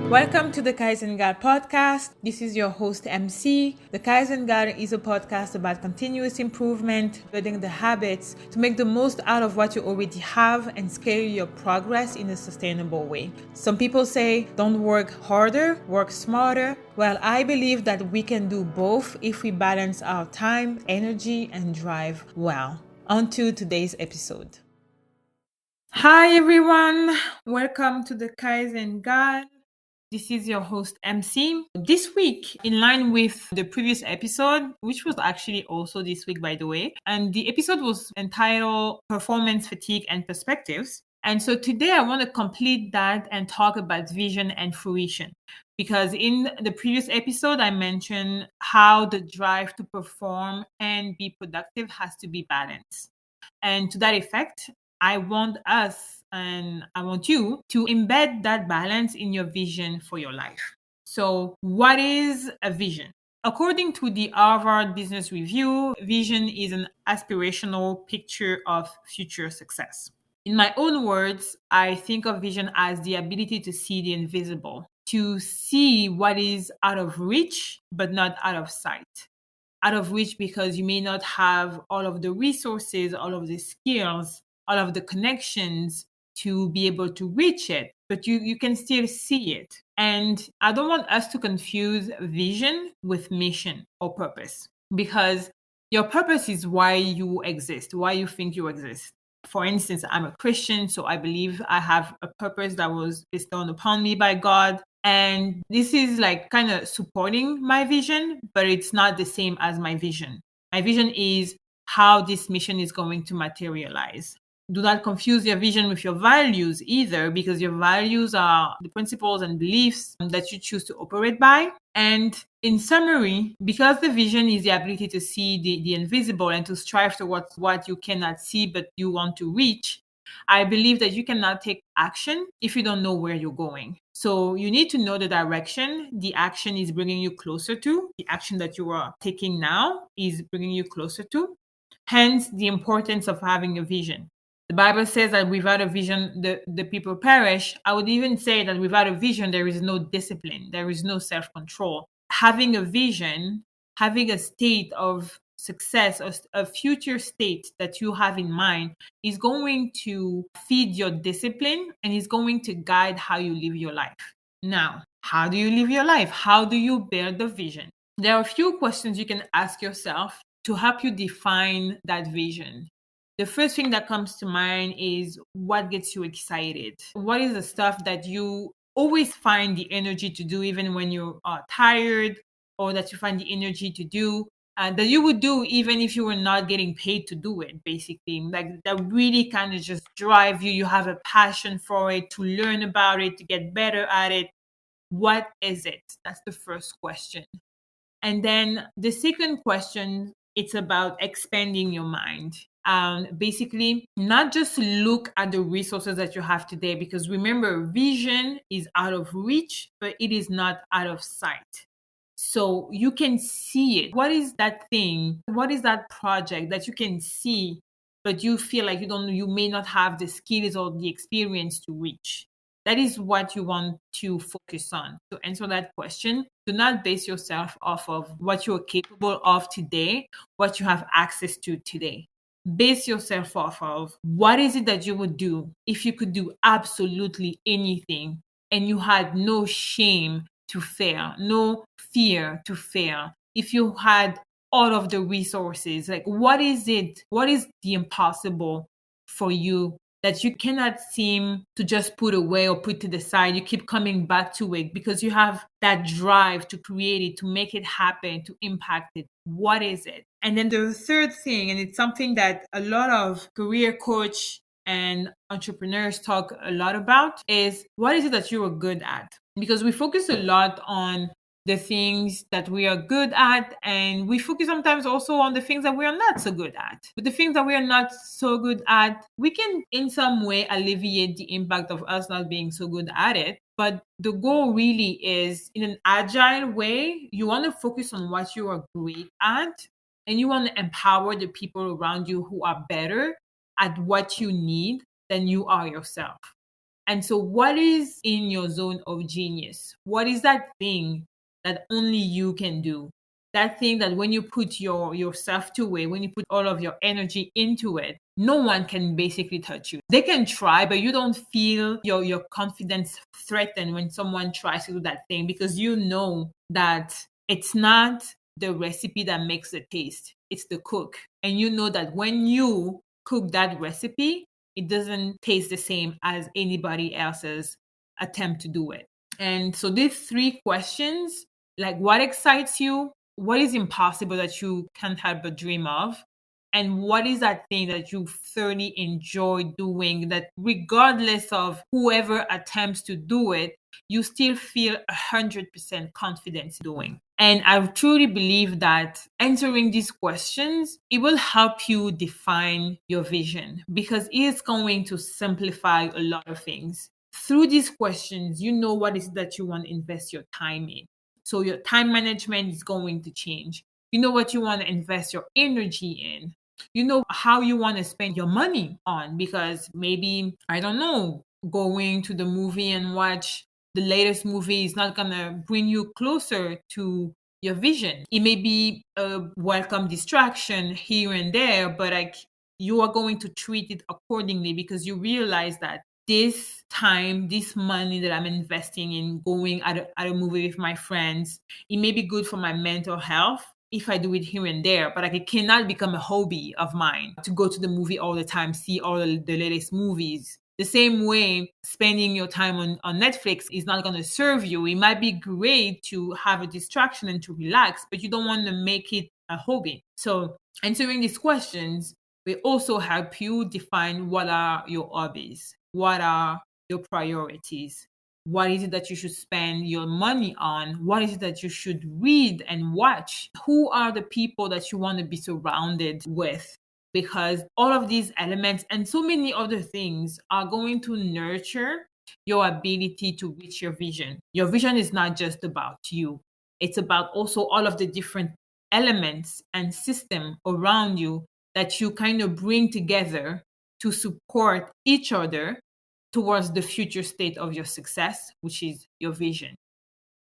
Welcome to the Kaizen Gal Podcast. This is your host, MC. The Kaizen Gal is a podcast about continuous improvement, building the habits to make the most out of what you already have and scale your progress in a sustainable way. Some people say, don't work harder, work smarter. Well, I believe that we can do both if we balance our time, energy, and drive well. On to today's episode. Hi, everyone. Welcome to the Kaizen Gal. This is your host, MC. This week, in line with the previous episode, which was actually also this week, by the way, and the episode was entitled Performance Fatigue and Perspectives. And so today I want to complete that and talk about vision and fruition. Because in the previous episode, I mentioned how the drive to perform and be productive has to be balanced. And to that effect, I want us and I want you to embed that balance in your vision for your life. So, what is a vision? According to the Harvard Business Review, vision is an aspirational picture of future success. In my own words, I think of vision as the ability to see the invisible, to see what is out of reach, but not out of sight. Out of reach because you may not have all of the resources, all of the skills, all of the connections to be able to reach it, but you can still see it. And I don't want us to confuse vision with mission or purpose, because your purpose is why you exist, why you think you exist. For instance, I'm a Christian, so I believe I have a purpose that was bestowed upon me by God. And this is like kind of supporting my vision, but it's not the same as my vision. My vision is how this mission is going to materialize. Do not confuse your vision with your values either, because your values are the principles and beliefs that you choose to operate by. And in summary, because the vision is the ability to see the invisible and to strive towards what you cannot see but you want to reach, I believe that you cannot take action if you don't know where you're going. So you need to know the direction the action is bringing you closer to. The action that you are taking now is bringing you closer to. Hence, the importance of having a vision. The Bible says that without a vision, the people perish. I would even say that without a vision, there is no discipline. There is no self-control. Having a vision, having a state of success, a future state that you have in mind is going to feed your discipline and is going to guide how you live your life. Now, how do you live your life? How do you build the vision? There are a few questions you can ask yourself to help you define that vision. The first thing that comes to mind is what gets you excited? What is the stuff that you always find the energy to do even when you are tired, or that you find the energy to do that you would do even if you were not getting paid to do it, basically? Like that really kind of just drive you. You have a passion for it, to learn about it, to get better at it. What is it? That's the first question. And then the second question, it's about expanding your mind. Basically, not just look at the resources that you have today, because remember, vision is out of reach, but it is not out of sight. So you can see it. What is that thing? What is that project that you can see, but you feel like you may not have the skills or the experience to reach? That is what you want to focus on. To answer that question, do not base yourself off of what you're capable of today, what you have access to today. Base yourself off of what is it that you would do if you could do absolutely anything and you had no shame to fail, no fear to fail. If you had all of the resources, like what is it? What is the impossible for you that you cannot seem to just put away or put to the side? You keep coming back to it because you have that drive to create it, to make it happen, to impact it. What is it? And then the third thing, and it's something that a lot of career coach and entrepreneurs talk a lot about, is what is it that you are good at? Because we focus a lot on the things that we are good at, and we focus sometimes also on the things that we are not so good at. But the things that we are not so good at, we can in some way alleviate the impact of us not being so good at it. But the goal really is, in an agile way, you want to focus on what you are great at, and you want to empower the people around you who are better at what you need than you are yourself. And so what is in your zone of genius? What is that thing that only you can do? That thing that when you put yourself to it, when you put all of your energy into it, no one can basically touch you. They can try, but you don't feel your confidence threatened when someone tries to do that thing, because you know that it's not the recipe that makes the taste, it's the cook. And you know that when you cook that recipe, it doesn't taste the same as anybody else's attempt to do it. And so these three questions, like what excites you, what is impossible that you can't help but dream of, and what is that thing that you thoroughly enjoy doing that regardless of whoever attempts to do it, you still feel 100% confidence doing. And I truly believe that answering these questions, it will help you define your vision, because it's going to simplify a lot of things. Through these questions, you know what is that you want to invest your time in. So your time management is going to change. You know what you want to invest your energy in. You know how you want to spend your money on, because maybe, I don't know, going to the movie and watch the latest movie is not going to bring you closer to your vision. It may be a welcome distraction here and there, but like you are going to treat it accordingly, because you realize that this time, this money that I'm investing in going at a movie with my friends, it may be good for my mental health if I do it here and there, but like it cannot become a hobby of mine to go to the movie all the time, see all the latest movies. The same way, spending your time on Netflix is not going to serve you. It might be great to have a distraction and to relax, but you don't want to make it a hobby. So answering these questions will also help you define what are your hobbies, what are your priorities, what is it that you should spend your money on, what is it that you should read and watch, who are the people that you want to be surrounded with, because all of these elements and so many other things are going to nurture your ability to reach your vision. Your vision is not just about you, it's about also all of the different elements and system around you that you kind of bring together to support each other towards the future state of your success, which is your vision.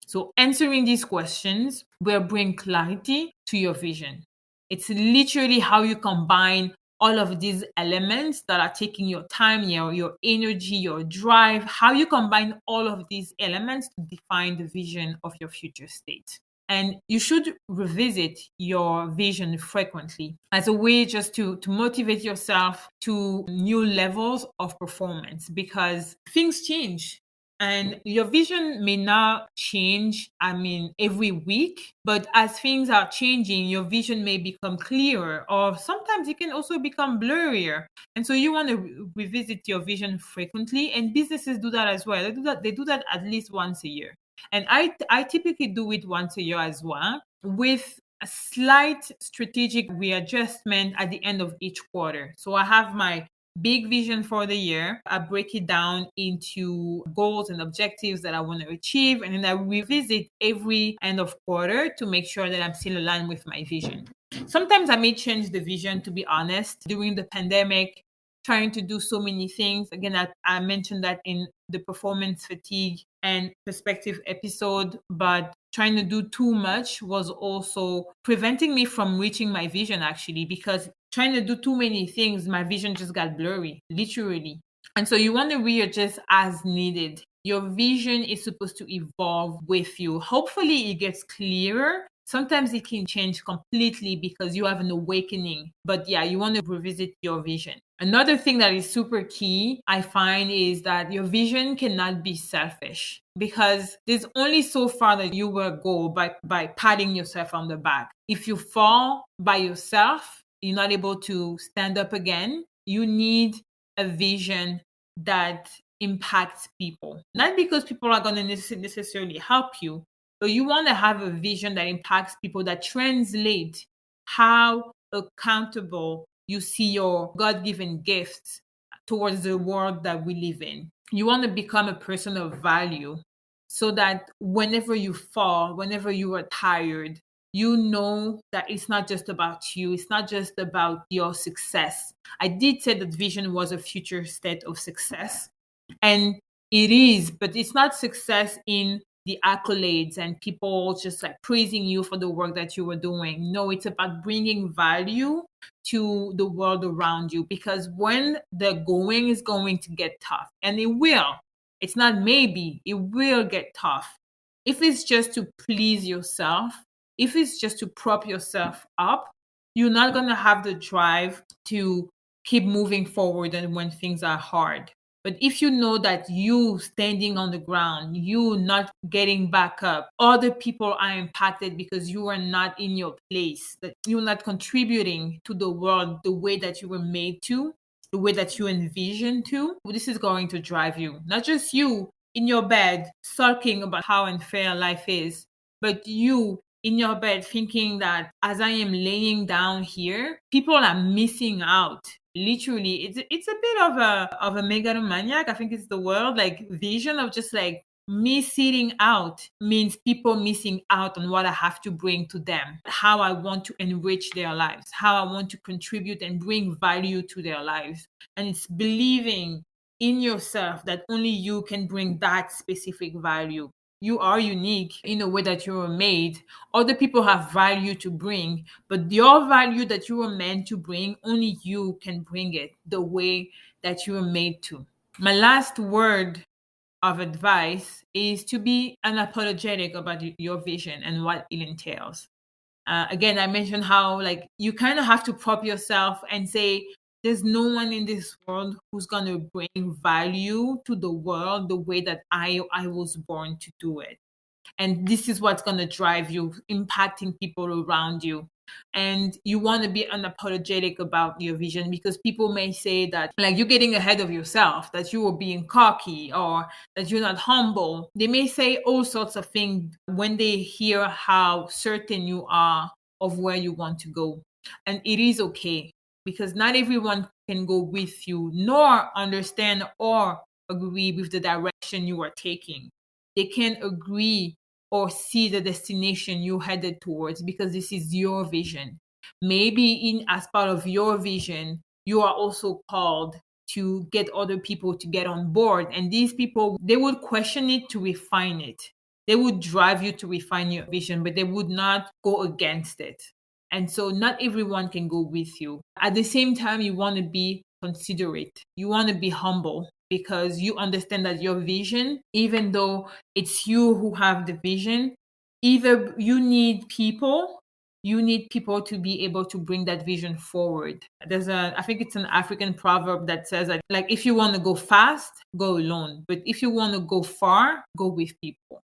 So answering these questions will bring clarity to your vision. It's literally how you combine all of these elements that are taking your time, your energy, your drive, how you combine all of these elements to define the vision of your future state. And you should revisit your vision frequently as a way just to motivate yourself to new levels of performance, because things change. And your vision may not change, every week, but as things are changing, your vision may become clearer, or sometimes it can also become blurrier. And so you want to revisit your vision frequently, and businesses do that as well. They do that at least once a year. And I typically do it once a year as well, with a slight strategic readjustment at the end of each quarter. So I have my big vision for the year. I break it down into goals and objectives that I want to achieve. And then I revisit every end of quarter to make sure that I'm still aligned with my vision. Sometimes I may change the vision, to be honest. During the pandemic, trying to do so many things. Again, I mentioned that in the performance fatigue and perspective episode, but trying to do too much was also preventing me from reaching my vision, actually, because trying to do too many things, my vision just got blurry, literally. And so you want to readjust as needed. Your vision is supposed to evolve with you. Hopefully it gets clearer. Sometimes it can change completely because you have an awakening. But yeah, you want to revisit your vision. Another thing that is super key, I find, is that your vision cannot be selfish, because there's only so far that you will go by patting yourself on the back. If you fall by yourself, you're not able to stand up again. You need a vision that impacts people. Not because people are going to necessarily help you, but you want to have a vision that impacts people, that translate how accountable you see your God-given gifts towards the world that we live in. You want to become a person of value, so that whenever you fall, whenever you are tired, you know that it's not just about you. It's not just about your success. I did say that vision was a future state of success. And It is, but it's not success in the accolades and people just like praising you for the work that you were doing. No, it's about bringing value to the world around you, because when the going is going to get tough, and it will, it's not maybe, it will get tough. If it's just to please yourself, if it's just to prop yourself up, you're not going to have the drive to keep moving forward and when things are hard. But if you know that you standing on the ground, you not getting back up, other people are impacted because you are not in your place, that you're not contributing to the world the way that you were made to, the way that you envision to, this is going to drive you. Not just you in your bed sulking about how unfair life is, but you in your bed thinking that as I am laying down here, people are missing out. Literally, it's a bit of a megalomaniac. I think it's the word, like vision of just like me sitting out means people missing out on what I have to bring to them, how I want to enrich their lives, how I want to contribute and bring value to their lives. And it's believing in yourself that only you can bring that specific value. You are unique in a way that you were made. Other people have value to bring, but your value that you were meant to bring, only you can bring it the way that you were made to. My last word of advice is to be unapologetic about your vision and what it entails. Again, I mentioned how like you kind of have to prop yourself and say, there's no one in this world who's going to bring value to the world the way that I was born to do it. And this is what's going to drive you, impacting people around you. And you want to be unapologetic about your vision, because people may say that like you're getting ahead of yourself, that you are being cocky, or that you're not humble. They may say all sorts of things when they hear how certain you are of where you want to go. And it is okay, because not everyone can go with you, nor understand or agree with the direction you are taking. They can agree or see the destination you're headed towards, because this is your vision. Maybe in as part of your vision, you are also called to get other people to get on board. And these people, they would question it to refine it. They would drive you to refine your vision, but they would not go against it. And so not everyone can go with you. At the same time, you want to be considerate. You want to be humble, because you understand that your vision, even though it's you who have the vision, either you need people to be able to bring that vision forward. I think it's an African proverb that says that, like, if you want to go fast, go alone. But if you want to go far, go with people.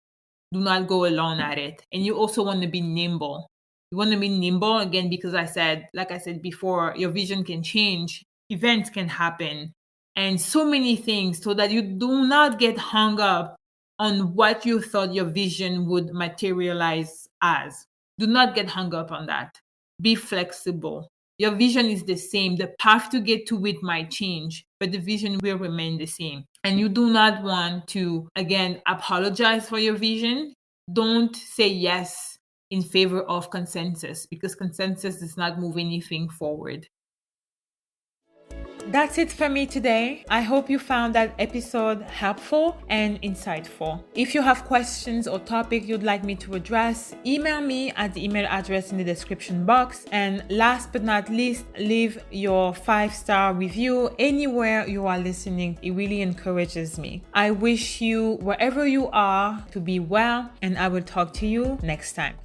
Do not go alone at it. And you also want to be nimble. You want to be nimble again, because like I said before, your vision can change, events can happen, and so many things, so that you do not get hung up on what you thought your vision would materialize as. Do not get hung up on that. Be flexible. Your vision is the same. The path to get to it might change, but the vision will remain the same. And you do not want to, again, apologize for your vision. Don't say yes in favor of consensus, because consensus does not move anything forward. That's it for me today. I hope you found that episode helpful and insightful. If you have questions or topic you'd like me to address, email me at the email address in the description box. And last but not least, leave your 5-star review anywhere you are listening. It really encourages me. I wish you, wherever you are, to be well, and I will talk to you next time.